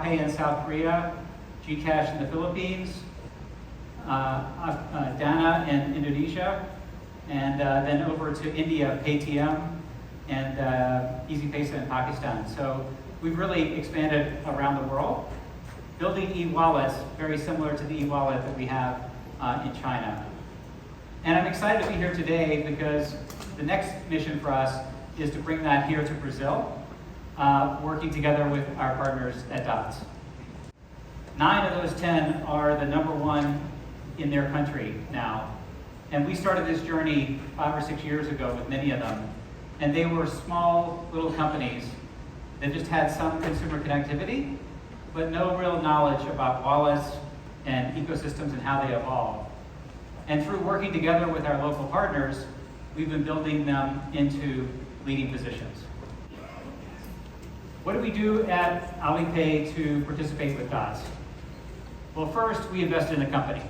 Alipay in South Korea, GCash in the Philippines, Dana in Indonesia, and then over to India, Paytm, and Easy Paysa in Pakistan. So we've really expanded around the world, building e-wallets very similar to the e-wallet that we have in China. And I'm excited to be here today because the next mission for us is to bring that here to Brazil, working together with our partners at DOTS. 9 of those 10 are the #1 in their country now. And we started this journey 5 or 6 years ago with many of them. And they were small little companies that just had some consumer connectivity, but no real knowledge about wallets and ecosystems and how they evolve. And through working together with our local partners, we've been building them into leading positions. What do we do at Alipay to participate with DOTS? Well, first, we invested in the company.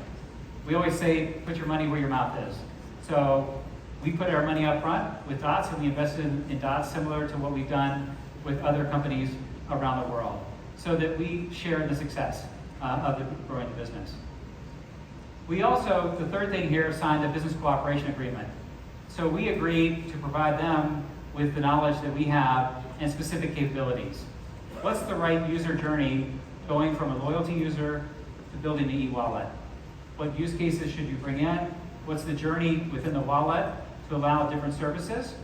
We always say, put your money where your mouth is. So we put our money up front with DOTS, and we invested in DOTS similar to what we've done with other companies around the world, so that we share in the success of growing the business. We also, the third thing here, signed a business cooperation agreement. So we agreed to provide them with the knowledge that we have and specific capabilities. What's the right user journey going from a loyalty user to building the e-wallet? What use cases should you bring in? What's the journey within the wallet to allow different services?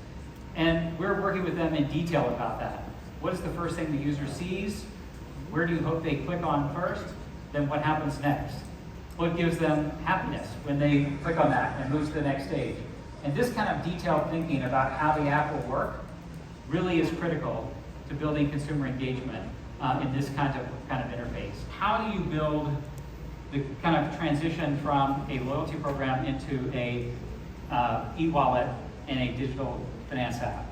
And we're working with them in detail about that. What is the first thing the user sees? Where do you hope they click on first? Then what happens next? What gives them happiness when they click on that and move to the next stage? And this kind of detailed thinking about how the app will work really is critical to building consumer engagement in this kind of interface. How do you build the kind of transition from a loyalty program into a e-wallet and a digital finance app?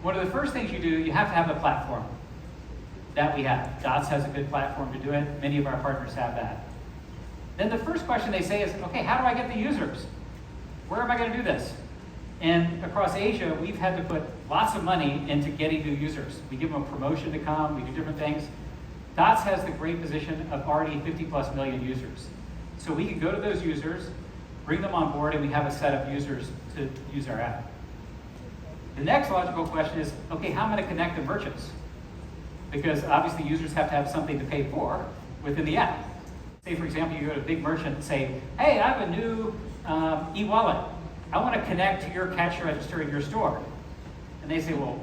One of the first things you do, you have to have a platform. That we have. DOTS has a good platform to do it. Many of our partners have that. Then the first question they say is, okay, how do I get the users? Where am I going to do this? And across Asia, we've had to put lots of money into getting new users. We give them a promotion to come, we do different things. DOTS has the great position of already 50+ million users. So we can go to those users, bring them on board, and we have a set of users to use our app. The next logical question is, okay, how am I going to connect the merchants? Because obviously users have to have something to pay for within the app. Say, for example, you go to a big merchant and say, hey, I have a new e-wallet. I want to connect to your cash register in your store. And they say, well,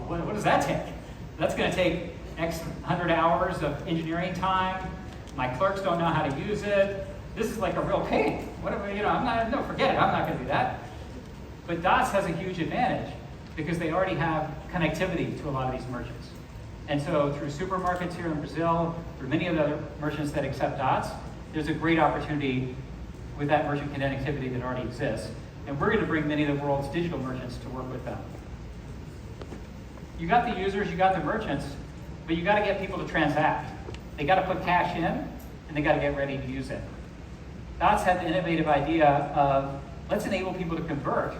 what does that take? That's going to take X 100 hours of engineering time. My clerks don't know how to use it. This is like a real pain. Forget it. I'm not going to do that. But DOTS has a huge advantage because they already have connectivity to a lot of these merchants. And so through supermarkets here in Brazil, through many of the other merchants that accept DOTS, there's a great opportunity with that merchant connectivity that already exists. And we're going to bring many of the world's digital merchants to work with them. You got the users, you got the merchants, but you got to get people to transact. They got to put cash in, and they got to get ready to use it. DOTS had the innovative idea of, let's enable people to convert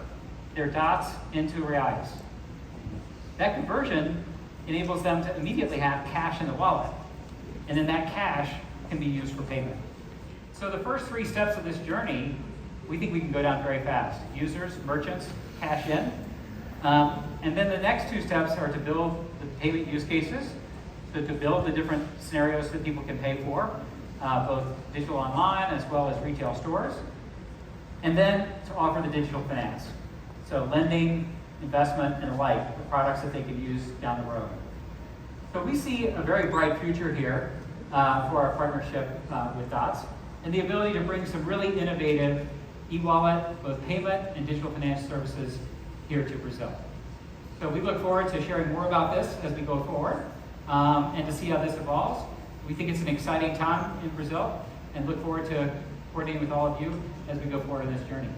their DOTS into reais. That conversion enables them to immediately have cash in the wallet. And then that cash can be used for payment. So the first 3 steps of this journey, we think we can go down very fast. Users, merchants, cash in. And then the next 2 steps are to build the payment use cases, to build the different scenarios that people can pay for, both digital online as well as retail stores. And then to offer the digital finance. So lending, investment, and the like, the products that they can use down the road. So we see a very bright future here for our partnership with DOTS, and the ability to bring some really innovative e-wallet, both payment and digital finance services here to Brazil. So we look forward to sharing more about this as we go forward, and to see how this evolves. We think it's an exciting time in Brazil, and look forward to coordinating with all of you as we go forward in this journey.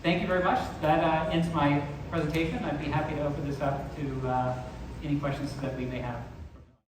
Thank you very much. That ends my presentation. I'd be happy to open this up to any questions that we may have.